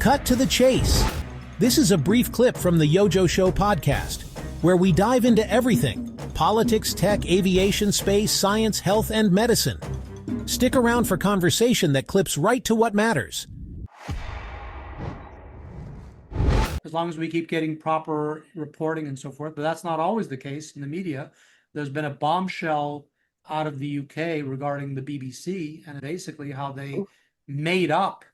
Cut to the chase. This is a brief clip from the YoJoeShow podcast, where we dive into everything: politics, tech, aviation, space, science, health, and medicine. Stick around for conversation that clips right to what matters. As long as we keep getting proper reporting and so forth, but that's not always the case in the media. There's been a bombshell out of the UK regarding the BBC and basically how they made up,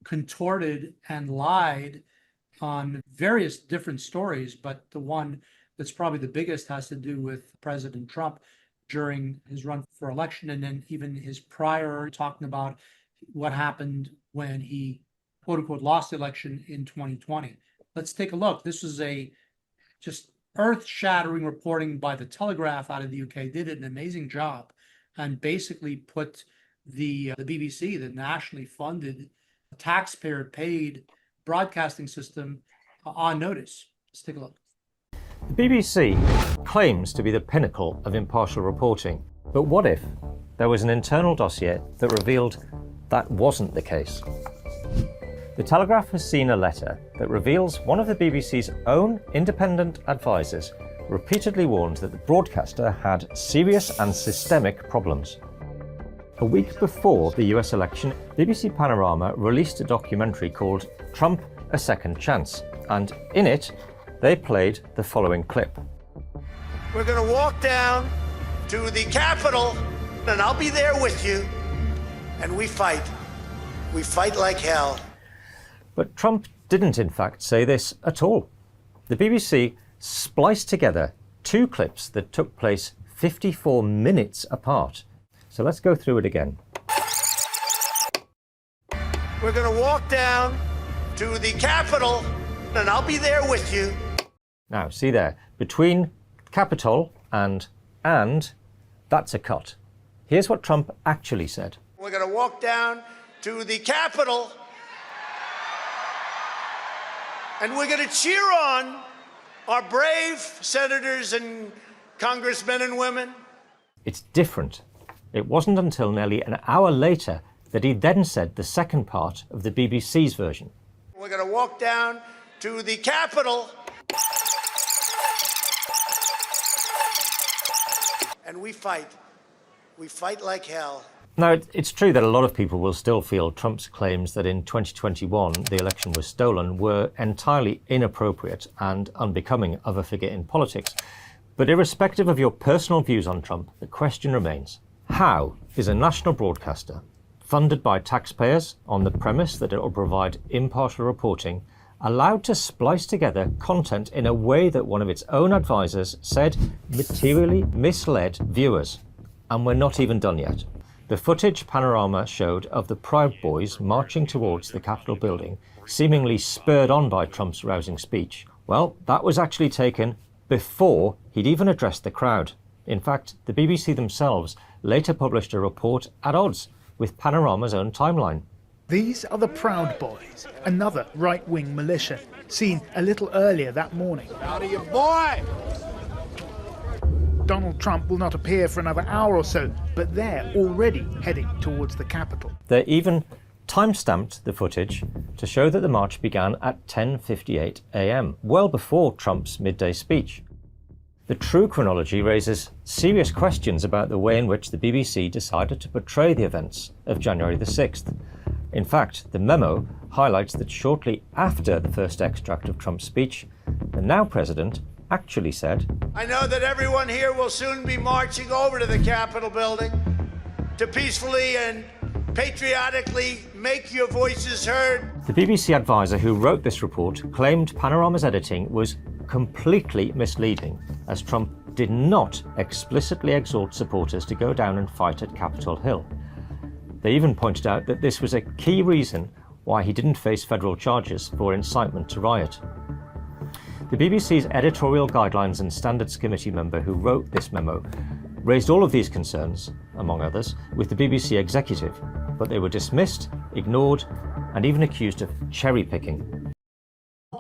contorted, and lied on various different stories. But the one that's probably the biggest has to do with President Trump during his run for election, and then even his prior, talking about what happened when he, quote unquote, lost the election in 2020. Let's take a look. This was a just earth-shattering reporting by the Telegraph out of the UK. Did an amazing job and basically put the BBC, the nationally funded, taxpayer-paid broadcasting system, on notice. Let's take a look. The BBC claims to be the pinnacle of impartial reporting, but what if there was an internal dossier that revealed that wasn't the case? The Telegraph has seen a letter that reveals one of the BBC's own independent advisors repeatedly warned that the broadcaster had serious and systemic problems. A week before the US election, BBC Panorama released a documentary called Trump: A Second Chance, and in it, they played the following clip. We're going to walk down to the Capitol, and I'll be there with you, and we fight. We fight like hell. But Trump didn't in fact say this at all. The BBC spliced together two clips that took place 54 minutes apart. So let's go through it again. We're going to walk down to the Capitol, and I'll be there with you. Now, see there, between Capitol and, that's a cut. Here's what Trump actually said. We're going to walk down to the Capitol, and we're going to cheer on our brave senators and congressmen and women. It's different. It wasn't until nearly an hour later that he then said the second part of the BBC's version. We're going to walk down to the Capitol, and we fight. We fight like hell. Now, it's true that a lot of people will still feel Trump's claims that in 2021 the election was stolen were entirely inappropriate and unbecoming of a figure in politics. But irrespective of your personal views on Trump, the question remains: how is a national broadcaster funded by taxpayers on the premise that it will provide impartial reporting allowed to splice together content in a way that one of its own advisors said materially misled viewers? And we're not even done yet. The footage Panorama showed of the Proud Boys marching towards the Capitol building, seemingly spurred on by Trump's rousing speech, well, that was actually taken before he'd even addressed the crowd. In fact, the BBC themselves later published a report at odds with Panorama's own timeline. These are the Proud Boys, another right-wing militia, seen a little earlier that morning. Howdy, your boy! Donald Trump will not appear for another hour or so, but they're already heading towards the Capitol. They even time-stamped the footage to show that the march began at 10:58 a.m., well before Trump's midday speech. The true chronology raises serious questions about the way in which the BBC decided to portray the events of January the 6th. In fact, the memo highlights that shortly after the first extract of Trump's speech, the now president actually said, I know that everyone here will soon be marching over to the Capitol building to peacefully and patriotically make your voices heard. The BBC advisor who wrote this report claimed Panorama's editing was completely misleading, as Trump did not explicitly exhort supporters to go down and fight at Capitol Hill. They even pointed out that this was a key reason why he didn't face federal charges for incitement to riot. The BBC's Editorial Guidelines and Standards Committee member who wrote this memo raised all of these concerns, among others, with the BBC executive, but they were dismissed, ignored, and even accused of cherry-picking.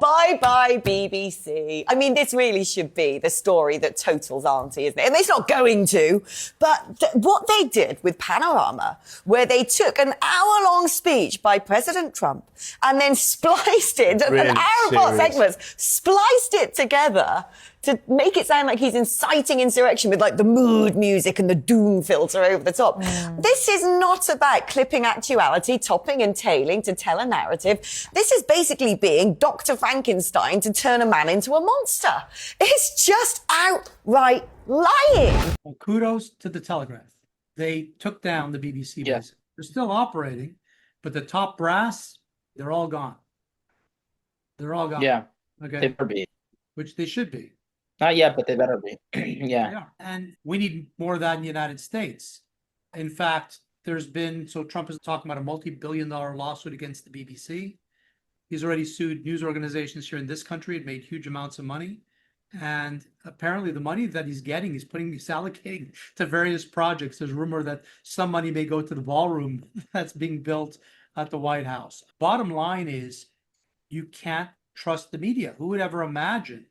Bye-bye, BBC. I mean, this really should be the story that totals Auntie, isn't it? And it's not going to, but what they did with Panorama, where they took an hour-long speech by President Trump and then spliced it, Really an hour-long serious. segments, spliced it together to make it sound like he's inciting insurrection with like the mood music and the doom filter over the top. This is not about clipping actuality, topping and tailing to tell a narrative. This is basically being Dr. Frankenstein to turn a man into a monster. It's just outright lying. Well, kudos to the Telegraph. They took down the BBC. Yeah. Basically. They're still operating, but the top brass, they're all gone. They're all gone. Yeah, Okay. they better be. Which they should be. Not yet, but they better be. Yeah. Yeah. And we need more of that in the United States. In fact, Trump is talking about a multi-billion-dollar lawsuit against the BBC. He's already sued news organizations here in this country. It made huge amounts of money. And apparently the money that he's getting, he's allocating to various projects. There's rumor that some money may go to the ballroom that's being built at the White House. Bottom line is, you can't trust the media. Who would ever imagine?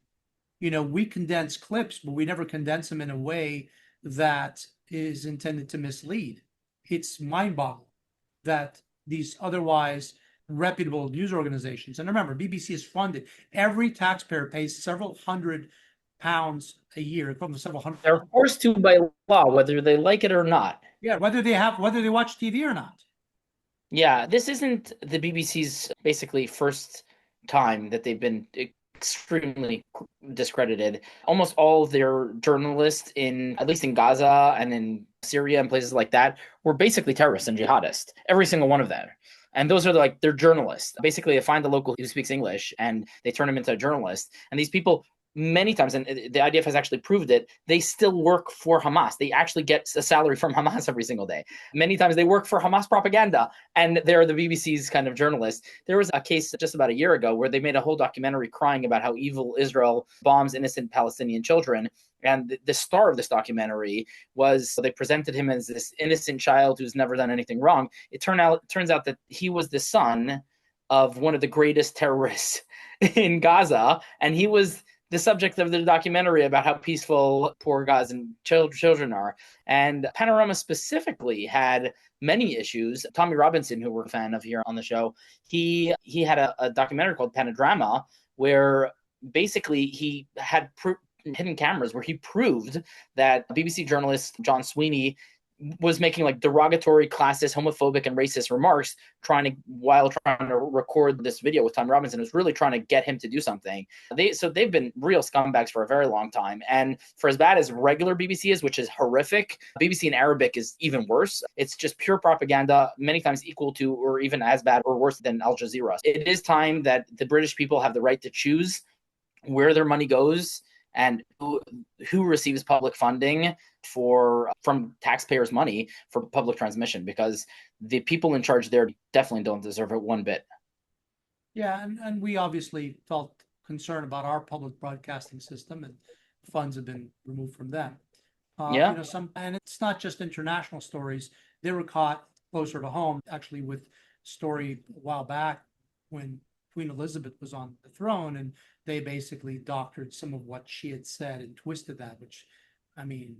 We condense clips, but we never condense them in a way that is intended to mislead. It's mind-boggling that these otherwise reputable news organizations, and remember, BBC is funded. Every taxpayer pays several £100 a year, equivalent to several hundred. They're forced to by law, whether they like it or not. Yeah, whether they watch TV or not. Yeah, this isn't the BBC's basically first time that they've been extremely discredited. Almost all of their journalists at least in Gaza and in Syria and places like that, were basically terrorists and jihadists. Every single one of them. And those are they're journalists. Basically, they find a local who speaks English and they turn him into a journalist. And these people, many times, and the IDF has actually proved it, they still work for Hamas. They actually get a salary from Hamas every single day. Many times they work for Hamas propaganda, and they're the BBC's kind of journalists. There was a case just about a year ago where they made a whole documentary crying about how evil Israel bombs innocent Palestinian children. And the star of this documentary they presented him as this innocent child who's never done anything wrong. It turns out that he was the son of one of the greatest terrorists in Gaza, and he was the subject of the documentary about how peaceful poor Gazan children are. And Panorama specifically had many issues. Tommy Robinson, who we're a fan of here on the show, he had a documentary called Panodrama, where basically he had hidden cameras where he proved that BBC journalist John Sweeney was making derogatory, classist, homophobic, and racist remarks while trying to record this video with Tom Robinson. It was really trying to get him to do something. They've been real scumbags for a very long time. And for as bad as regular BBC is, which is horrific, BBC in Arabic is even worse. It's just pure propaganda, many times equal to or even as bad or worse than Al Jazeera. It is time that the British people have the right to choose where their money goes and who receives public funding from taxpayers' money for public transmission, because the people in charge there definitely don't deserve it one bit. Yeah, and we obviously felt concerned about our public broadcasting system, and funds have been removed from them. Yeah. And it's not just international stories. They were caught closer to home, actually, with a story a while back when Queen Elizabeth was on the throne, and they basically doctored some of what she had said and twisted that, which,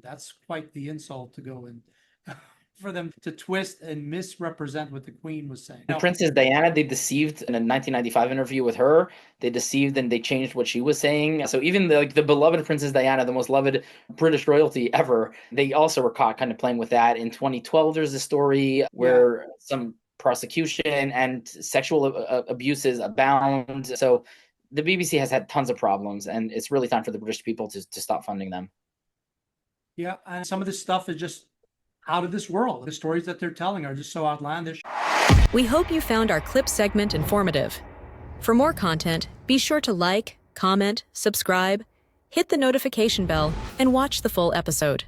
that's quite the insult to go and for them to twist and misrepresent what the Queen was saying. And Princess Diana, they deceived in a 1995 interview with her. They deceived and they changed what she was saying. So even the beloved Princess Diana, the most loved British royalty ever, they also were caught kind of playing with that. In 2012, there's a story where some prosecution and sexual abuses abound. So the BBC has had tons of problems, and it's really time for the British people to stop funding them. Yeah, and some of this stuff is just out of this world. The stories that they're telling are just so outlandish. We hope you found our clip segment informative. For more content, be sure to like, comment, subscribe, hit the notification bell, and watch the full episode.